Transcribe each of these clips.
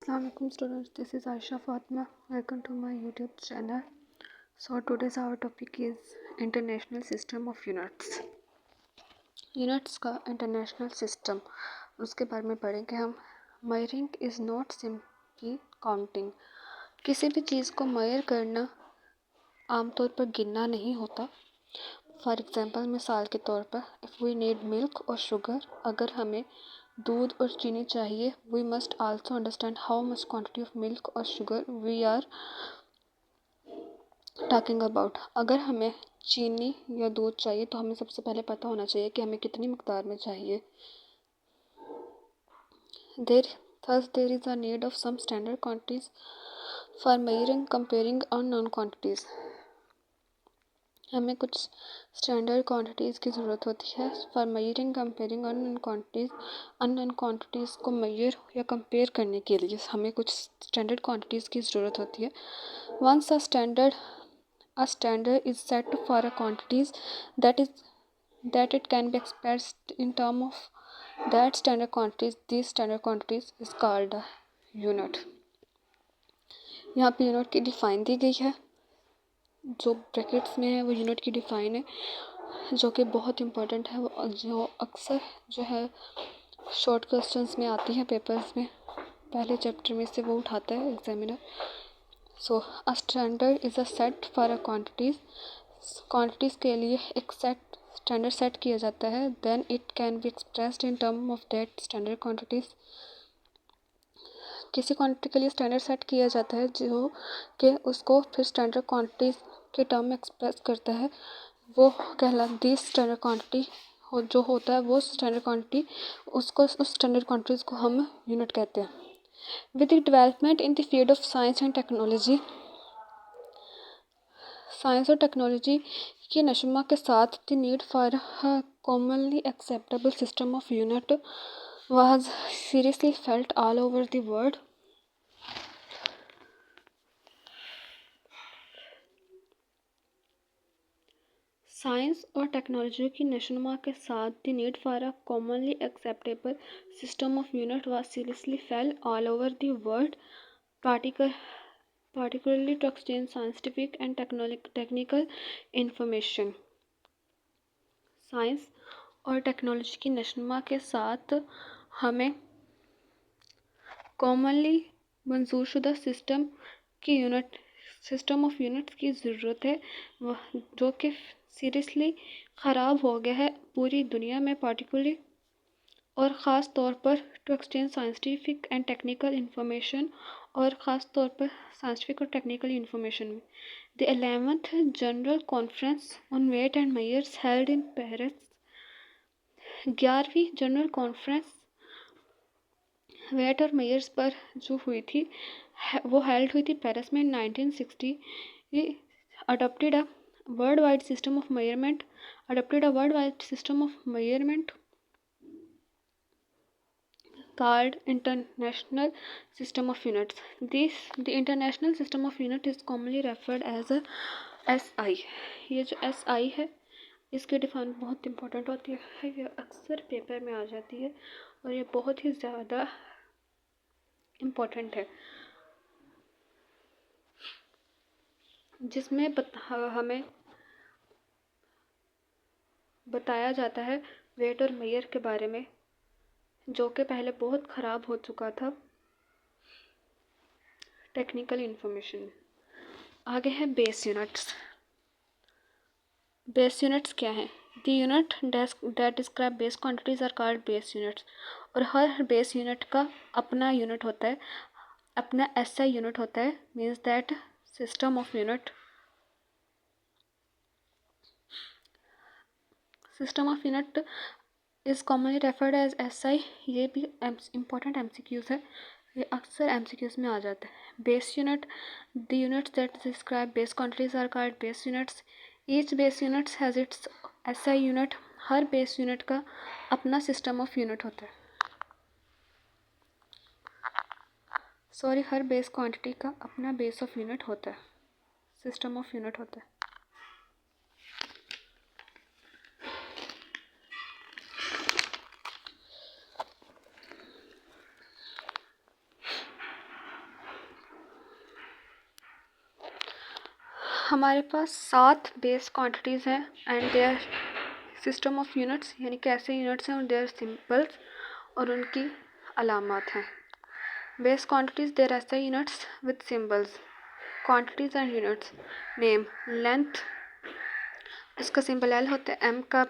Assalamualaikum students, this is Aisha Fatma. Welcome to my YouTube channel. So today's our topic is International System of Units. Units का international system, उसके बारे में पढ़ेंगे हम. Measuring is not simply counting. किसी भी चीज़ को measure करना आमतौर पर गिनना नहीं होता. फॉर एग्ज़ाम्पल, मिसाल के तौर पर, इफ़ वी नीड मिल्क और शुगर, अगर हमें दूध और चीनी चाहिए, we must also understand how much quantity of milk और sugar we are talking about. अगर हमें चीनी या दूध चाहिए तो हमें सबसे पहले पता होना चाहिए कि हमें कितनी मिकदार में चाहिए. there is a need of some standard quantities for measuring, comparing unknown quantities. हमें कुछ स्टैंडर्ड क्वांटिटीज़ की ज़रूरत होती है for measuring, comparing unknown quantities को मेजर या कंपेयर करने के लिए हमें कुछ स्टैंडर्ड क्वांटिटीज़ की ज़रूरत होती है. Once a standard is set for a quantities that it can be expressed in term of that standard quantities. These standard quantities is called a unit. यहाँ पे यूनिट की डिफाइन दी गई है, जो ब्रैकेट्स में है वो यूनिट की डिफाइन है, जो कि बहुत इम्पोर्टेंट है, जो अक्सर जो है शॉर्ट क्वेश्चंस में आती है पेपर्स में, पहले चैप्टर में से वो उठाता है examiner. So a standard is a set for a quantities के लिए एक स्टैंडर्ड सेट किया जाता है. Then it can be expressed in term of that standard quantities. किसी क्वांटिटी के लिए स्टैंडर्ड सेट किया जाता है जो कि उसको फिर स्टैंडर्ड क्वांटिटीज़ के टर्म में एक्सप्रेस करता है. वो कहलाती स्टैंडर्ड क्वांटिटी जो होता है, वो स्टैंडर्ड क्वांटिटी उसको उस स्टैंडर्ड क्वांटिटीज़ को हम यूनिट कहते हैं. With the development in the field of science and technology, science और टेक्नोलॉजी की नशोमा के साथ the need for a commonly acceptable system of unit was seriously felt all over the world. Science और technology की नशोनुमा के साथ the need for a commonly acceptable system of unit was seriously felt all over the world, particularly to exchange scientific and technical information. Science और technology की नशोनुमा के साथ हमें commonly मंजूरशुदा system of units की ज़रूरत है, जो कि सीरियसली ख़राब हो गया है पूरी दुनिया में, पार्टिकुलरली और ख़ास तौर पर to exchange scientific and technical information, और ख़ास तौर पर साइंटिफिक और टेक्निकल इंफॉर्मेशन में. The 11th general conference on weight and measures held in Paris, 11वीं जनरल कॉन्फ्रेंस वेट और मेजर्स पर जो हुई थी वो हेल्ड हुई थी पेरिस में 1960. adopted a worldwide system of measurement called International System of Units. The International System of Units is commonly referred as a SI. ये जो SI है, इसकी डिफाइन बहुत इंपॉर्टेंट होती है, ये अक्सर पेपर में आ जाती है और ये बहुत ही ज़्यादा इम्पोर्टेंट है, जिसमें हमें बताया जाता है वेट और मेजर के बारे में, जो कि पहले बहुत ख़राब हो चुका था टेक्निकल इंफॉर्मेशन. आगे है बेस यूनिट्स. बेस यूनिट्स क्या हैं? The unit that describe base quantities are called base units. और हर बेस यूनिट का अपना यूनिट होता है, अपना एसआई यूनिट होता है. Means that system of unit is commonly referred as SI. ये भी इम्पोर्टेंट एमसीक्यूज़ है, ये अक्सर एमसीक्यूज़ में आ जाता है. Base unit, the units that describe base quantities are called base units. Each base units has its SI unit. हर बेस यूनिट का अपना सिस्टम ऑफ यूनिट होता है. हर बेस क्वांटिटी का अपना बेस ऑफ यूनिट होता है, सिस्टम ऑफ यूनिट होता है. हमारे पास 7 बेस क्वांटिटीज़ हैं and there system of units, यानी कैसे यूनिट्स हैं और देयर सिंबल्स और उनकी अलामात हैं। बेस क्वांटिटीज़ देयर ऐसे units with symbols, quantities and units. Name length, इसका सिंबल एल होता है, एम का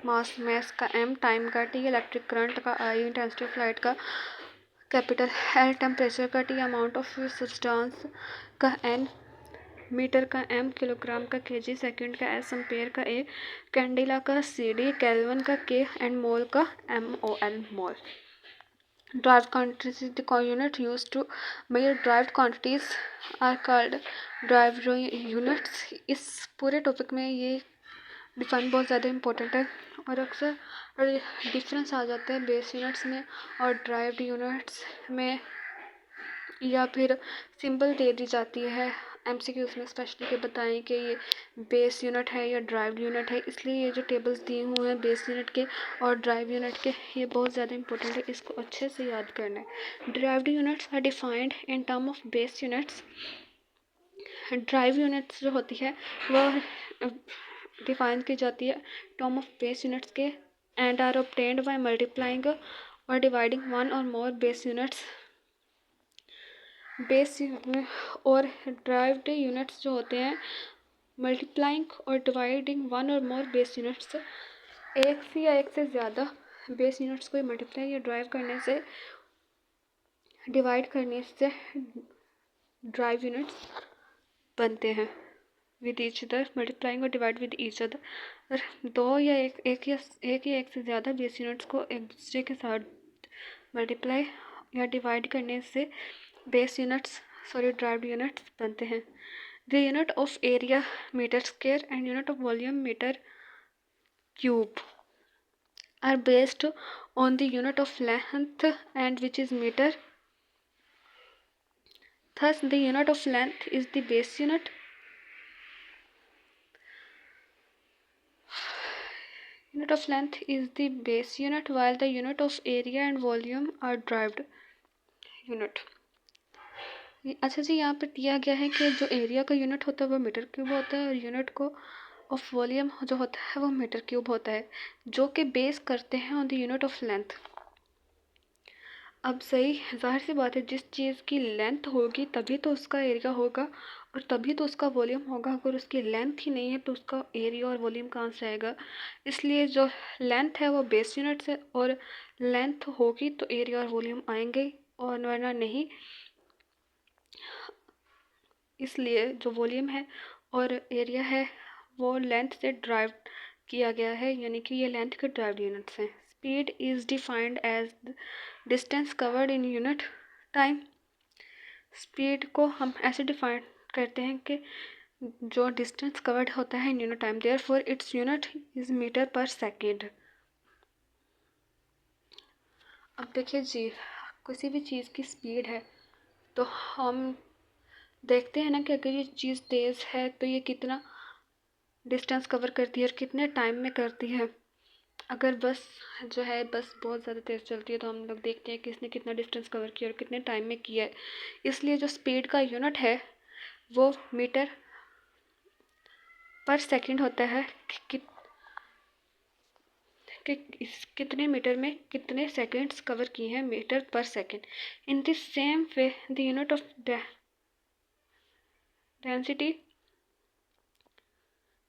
मास मैस का एम, टाइम का टी, इलेक्ट्रिक करंट का आई, इंटेंसिटी ऑफ लाइट का कैपिटल एल, टेम्परेचर का टी, अमाउंट ऑफ सब्सटेंस का एन, मीटर का एम, किलोग्राम का केजी, सेकंड का एस, एम्पेयर का ए, कैंडिला का सी डी, केल्विन का के एंड मोल का M O L, mole. Derived quantities is the unit used to measure derived quantities are called derived units। इस पूरे टॉपिक में ये डिफाइन बहुत ज़्यादा इम्पोर्टेंट है और अक्सर डिफरेंस आ जाता है बेस यूनिट्स में और ड्राइव्ड यूनिट्स में, या फिर सिंबल दे दी जाती है एमसीक्यूज में स्पेशली के बताएं कि ये बेस यूनिट है या ड्राइव्ड यूनिट है। इसलिए ये जो टेबल्स दिए हुए हैं बेस यूनिट के और ड्राइव यूनिट के, ये बहुत ज़्यादा इंपॉर्टेंट है, इसको अच्छे से याद करना है। Derived units are defined in term of base units. Drive units जो होती है वह डिफाइन की जाती है टर्म ऑफ बेस यूनिट्स के and are obtained by multiplying और डिवाइडिंग वन और मोर बेस यूनिट्स। बेस और ड्राइव्ड यूनिट्स जो होते हैं मल्टीप्लाइंग और डिवाइडिंग वन और मोर बेस यूनिट्स, एक से या एक से ज़्यादा बेस यूनिट्स को मल्टीप्लाई या ड्राइव करने से, डिवाइड करने से ड्राइव यूनिट्स बनते हैं विद ईच अदर, मल्टीप्लाइंग और डिवाइड विद ईच अदर। दो या एक या एक से ज़्यादा बेस यूनिट्स को एक दूसरे के साथ मल्टीप्लाई या डिवाइड करने से बेस यूनिट्स ड्राइव्ड यूनिट्स बनते हैं। The unit of area metre square and unit of volume metre cube are based on the unit of length and which is meter. Thus the unit of length is the base unit. Unit of length is the base unit while the unit of area and volume are derived unit। अच्छा जी, यहाँ पे दिया गया है कि जो area का unit होता है वो मीटर क्यूब होता है और यूनिट को ऑफ वॉल्यूम जो होता है वो मीटर क्यूब होता है, जो कि बेस करते हैं on the unit of length. अब सही ज़ाहिर सी बात है, जिस चीज़ की लेंथ होगी तभी तो उसका एरिया होगा और तभी तो उसका वॉल्यूम होगा। अगर उसकी लेंथ ही नहीं है तो उसका एरिया और वॉल्यूम कहाँ से आएगा। इसलिए जो लेंथ है वो बेस यूनिट से, और लेंथ होगी तो एरिया और वॉल्यूम आएंगे और वरना नहीं। इसलिए जो वॉल्यूम है और एरिया है वो लेंथ से ड्राइव किया गया है, यानी कि ये लेंथ के ड्राइव यूनिट्स हैं। Speed is defined as distance covered in unit time. Speed को हम ऐसे डिफाइन करते हैं कि जो डिस्टेंस कवर्ड होता है in unit time, therefore its unit is metre per second. अब देखिए जी, किसी भी चीज़ की स्पीड है तो हम देखते हैं ना कि अगर ये चीज़ तेज़ है तो ये कितना डिस्टेंस कवर करती है और कितने टाइम में करती है। अगर बस जो है बस बहुत ज़्यादा तेज़ चलती है तो हम लोग देखते हैं कि इसने कितना डिस्टेंस कवर किया और कितने टाइम में किया है। इसलिए जो स्पीड का यूनिट है वो मीटर पर सेकंड होता है कि कितने मीटर में कितने सेकंड्स कवर किए हैं, मीटर पर second. In this same way the unit of density,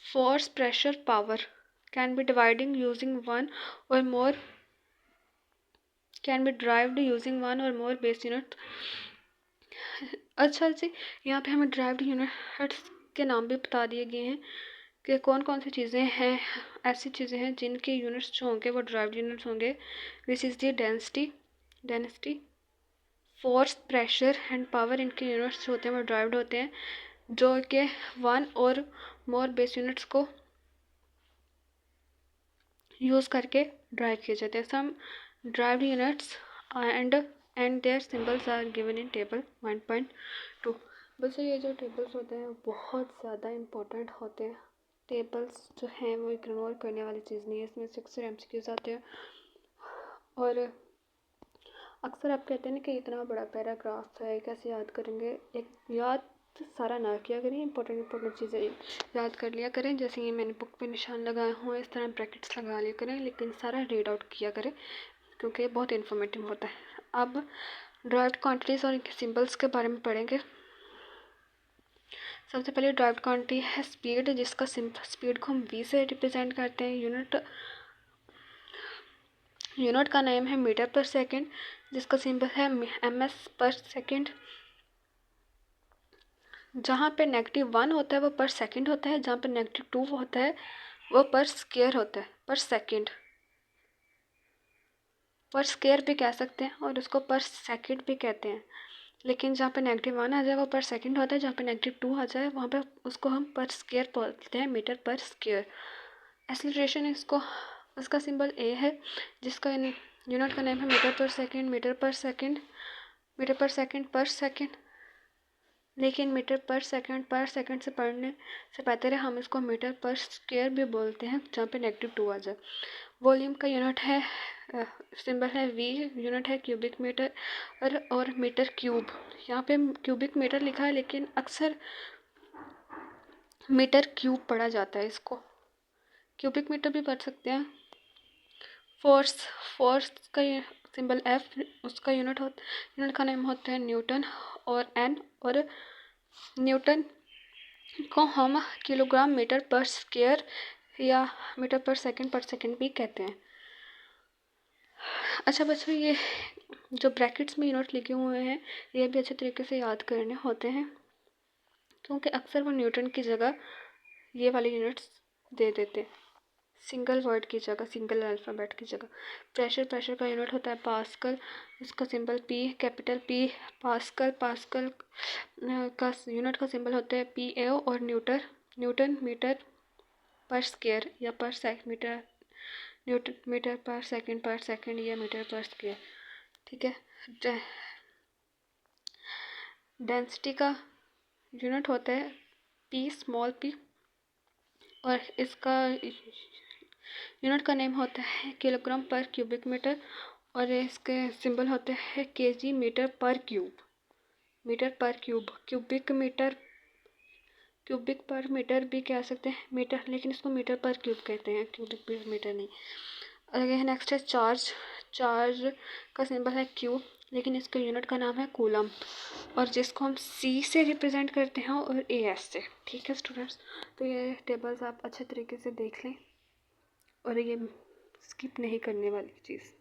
force, pressure, power can be dividing using one or more can be derived using one or more base unit। अच्छा जी, यहाँ पे हमें derived units के नाम भी बता दिए गए हैं कि कौन कौन सी चीज़ें हैं, ऐसी चीज़ें हैं जिनके यूनिट्स जो होंगे वो ड्राइव्ड यूनिट्स होंगे। This is the density, force, pressure and power, इनके यूनिट्स जो होते हैं वो ड्राइव्ड होते हैं, जो कि वन और मोर बेस यूनिट्स को यूज़ करके ड्राइव किए जाते हैं। Some derived units and their symbols are given in table 1.2। बस ये जो टेबल्स होते हैं बहुत ज़्यादा इम्पोर्टेंट होते हैं। टेबल्स जो हैं वो इग्नोर करने वाली चीज़ नहीं है, इसमें से अक्सर एमसीक्यूज आते हैं और अक्सर आप कहते हैं ना कि इतना बड़ा पैराग्राफ है कैसे याद करेंगे। एक याद तो सारा ना किया करें, इंपॉर्टेंट चीज़ें याद कर लिया करें, जैसे ये मैंने बुक पे निशान लगाए हुए इस तरह ब्रैकेट्स लगा लिया करें, लेकिन सारा रीड आउट किया करें क्योंकि ये बहुत इन्फॉर्मेटिव होता है। अब ड्राइव्ड क्वांटिटीज़ और इनके सिंबल्स के बारे में पढ़ेंगे। सबसे पहले ड्राइव्ड क्वांटिटी है स्पीड, जिसका स्पीड को हम v से रिप्रेजेंट करते हैं। यूनिट का नेम है मीटर पर सेकेंड, जिसका सिंबल है ms पर सेकेंड। जहाँ पे -1 होता है वो पर सेकेंड होता है, जहाँ पे -2 होता है वो पर स्क्वायर होता है, पर सेकेंड। पर स्क्वायर भी कह सकते हैं और उसको पर सेकेंड भी कहते हैं, लेकिन जहाँ पे -1 आ जाए वो पर सेकेंड होता है, जहाँ पे -2 आ जाए वहाँ पे उसको हम पर स्क्वायर बोलते हैं, मीटर पर स्क्वायर। एक्सीलरेशन इसको, उसका सिंबल ए है, जिसका यूनिट का नेम है metre per second, metre per second, metre per second, पर सेकेंड। लेकिन मीटर पर सेकेंड से पढ़ने से बेहतर है हम इसको मीटर पर स्क्वायर भी बोलते हैं, जहाँ पे -2 आ जाए। वॉल्यूम का यूनिट है, सिंबल है वी, यूनिट है क्यूबिक मीटर और मीटर क्यूब। यहाँ पे क्यूबिक मीटर लिखा है लेकिन अक्सर मीटर क्यूब पढ़ा जाता है, इसको क्यूबिक मीटर भी पढ़ सकते हैं। फोर्स का सिंबल एफ, उसका यूनिट का नेम होता है न्यूटन और एन, और न्यूटन को हम किलोग्राम मीटर पर स्क्वायर या मीटर पर सेकेंड भी कहते हैं। अच्छा बच्चों, ये जो ब्रैकेट्स में यूनिट लिखे हुए हैं ये भी अच्छे तरीके से याद करने होते हैं, क्योंकि अक्सर वो न्यूटन की जगह ये वाले यूनिट्स दे देते हैं, सिंगल वर्ड की जगह, सिंगल अल्फ़ाबेट की जगह। प्रेशर का यूनिट होता है पास्कल, इसका symbol P, capital P. Pascal का यूनिट का सिंबल होता है पी ए, और न्यूटन मीटर पर स्क्वायर या न्यूटन मीटर पर सेकेंड या मीटर पर स्क्वायर, ठीक है। डेंसिटी का यूनिट होता है पी, स्मॉल पी, और इसका यूनिट का नेम होता है किलोग्राम पर क्यूबिक मीटर, और इसके सिंबल होते हैं केजी, मीटर पर क्यूब। क्यूबिक पर मीटर भी कह सकते हैं मीटर, लेकिन इसको मीटर पर क्यूब कहते हैं, क्यूबिक मीटर नहीं। आगे नेक्स्ट है चार्ज का सिंबल है क्यू, लेकिन इसके यूनिट का नाम है कूलम, और जिसको हम सी से रिप्रेजेंट करते हैं और ए एस से, ठीक है स्टूडेंट्स। तो ये टेबल्स आप अच्छे तरीके से देख लें और ये स्किप नहीं करने वाली चीज़।